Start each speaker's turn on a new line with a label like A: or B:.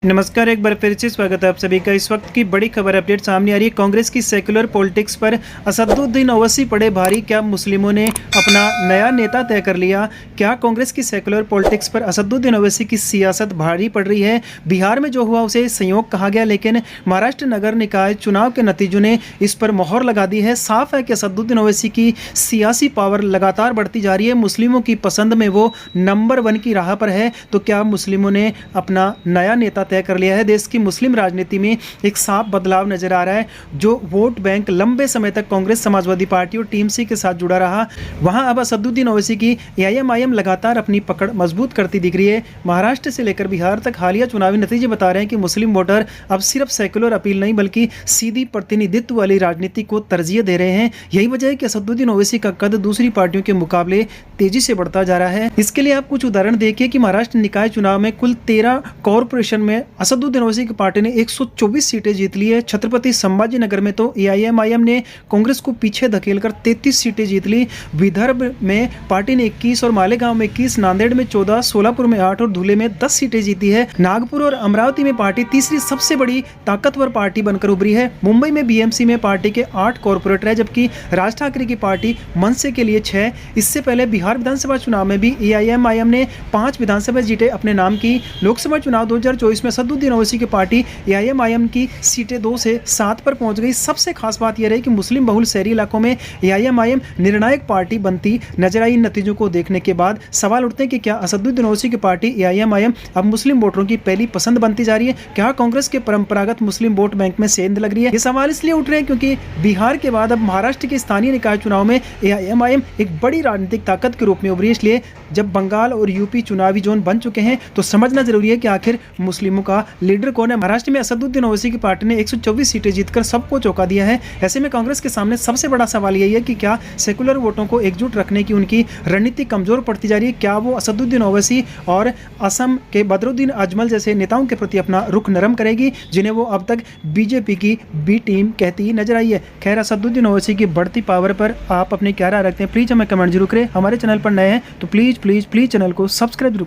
A: नमस्कार, एक बार फिर से स्वागत है आप सभी का। इस वक्त की बड़ी खबर अपडेट सामने आ रही है। कांग्रेस की सेक्युलर पॉलिटिक्स पर असदुद्दीन ओवैसी पड़े भारी। क्या मुस्लिमों ने अपना नया नेता तय कर लिया? क्या कांग्रेस की सेक्युलर पॉलिटिक्स पर असदुद्दीन ओवैसी की सियासत भारी पड़ रही है? बिहार में जो हुआ उसे संयोग कहा गया, लेकिन महाराष्ट्र नगर निकाय चुनाव के नतीजों ने इस पर मोहर लगा दी है। साफ है कि असदुद्दीन ओवैसी की सियासी पावर लगातार बढ़ती जा रही है। मुस्लिमों की पसंद में वो नंबर 1 की राह पर है। तो क्या मुस्लिमों ने अपना नया नेता तय कर लिया है? देश की मुस्लिम राजनीति में एक साफ बदलाव नजर आ रहा है। जो वोट बैंक लंबे समय तक कांग्रेस, समाजवादी पार्टी और टीएमसी के साथ जुड़ा रहा, वहां अब असदुद्दीन ओवैसी की एआईएमआईएम लगातार अपनी पकड़ मजबूत करती दिख रही है। महाराष्ट्र से लेकर बिहार तक हालिया चुनावी नतीजे बता रहे हैं कि मुस्लिम वोटर अब सिर्फ सेक्युलर अपील नहीं बल्कि सीधी प्रतिनिधित्व वाली राजनीति को तरजीह दे रहे हैं। यही वजह है कि असदुद्दीन ओवैसी का कद दूसरी पार्टियों के मुकाबले तेजी से बढ़ता जा रहा है। इसके लिए आप कुछ उदाहरण देखिए कि महाराष्ट्र निकाय चुनाव में कुल 13 कॉरपोरेशन में असदुद्दीन ओवैसी की पार्टी ने 124 सीटें जीत ली है। छत्रपति संभाजी नगर में तो एआईएमआईएम ने कांग्रेस को पीछे धकेलकर 33 सीटें जीत ली। विदर्भ में पार्टी ने 21 और मालेगांव में 21, नांदेड़ में 14, सोलापुर में 8 और धुले में 10 सीटें जीती है। नागपुर और अमरावती में पार्टी तीसरी सबसे बड़ी ताकतवर पार्टी बनकर उभरी है। मुंबई में बीएमसी में पार्टी के 8 कॉर्पोरेटर है, जबकि राज ठाकरे की पार्टी मनसे के लिए 6। इससे पहले बिहार विधानसभा चुनाव में भी एआईएमआईएम ने 5 विधानसभा सीटें अपने नाम की। लोकसभा चुनाव 2024 में असदुद्दीन ओवैसी की पार्टी एआईएमआईएम की सीटें 2 से 7 पर पहुंच गई। सबसे खास बात यह रही कि मुस्लिम बहुल शहरी इलाकों में एआईएमआईएम निर्णायक पार्टी बनती नजर आई। इन नतीजों को देखने के बाद सवाल उठते हैं कि क्या असदुद्दीन ओवैसी की पार्टी एआईएमआईएम अब मुस्लिम वोटरों की पहली पसंद बनती जा रही है? क्या कांग्रेस के परंपरागत मुस्लिम वोट बैंक में सेंध लग रही है? ये सवाल इसलिए उठ रहे हैं क्योंकि बिहार के बाद अब महाराष्ट्र के स्थानीय निकाय चुनाव में एआईएमआईएम एक बड़ी राजनीतिक ताकत के रूप में उभरी है। इसलिए जब बंगाल और यूपी चुनावी जोन बन चुके हैं तो समझना जरूरी है कि आखिर मुस्लिमों का लीडर कौन है। महाराष्ट्र में असदुद्दीन ओवैसी की पार्टी ने 124 सीटें जीतकर सबको चौंका दिया है। ऐसे में कांग्रेस के सामने सबसे बड़ा सवाल यही है कि क्या सेकुलर वोटों को एकजुट रखने की उनकी रणनीति कमजोर पड़ती जा रही है? क्या वो असदुद्दीन ओवैसी और असम के बदरुद्दीन अजमल जैसे नेताओं के प्रति अपना रुख नरम करेगी, जिन्हें वो अब तक बीजेपी की बी टीम कहती नजर आई है? खैर, असदुद्दीन ओवैसी की बढ़ती पावर पर आप अपनी क्या राय रखते हैं? प्लीज हमें कमेंट जरूर करें। हमारे चैनल पर नए हैं तो प्लीज चैनल को सब्सक्राइब जरूर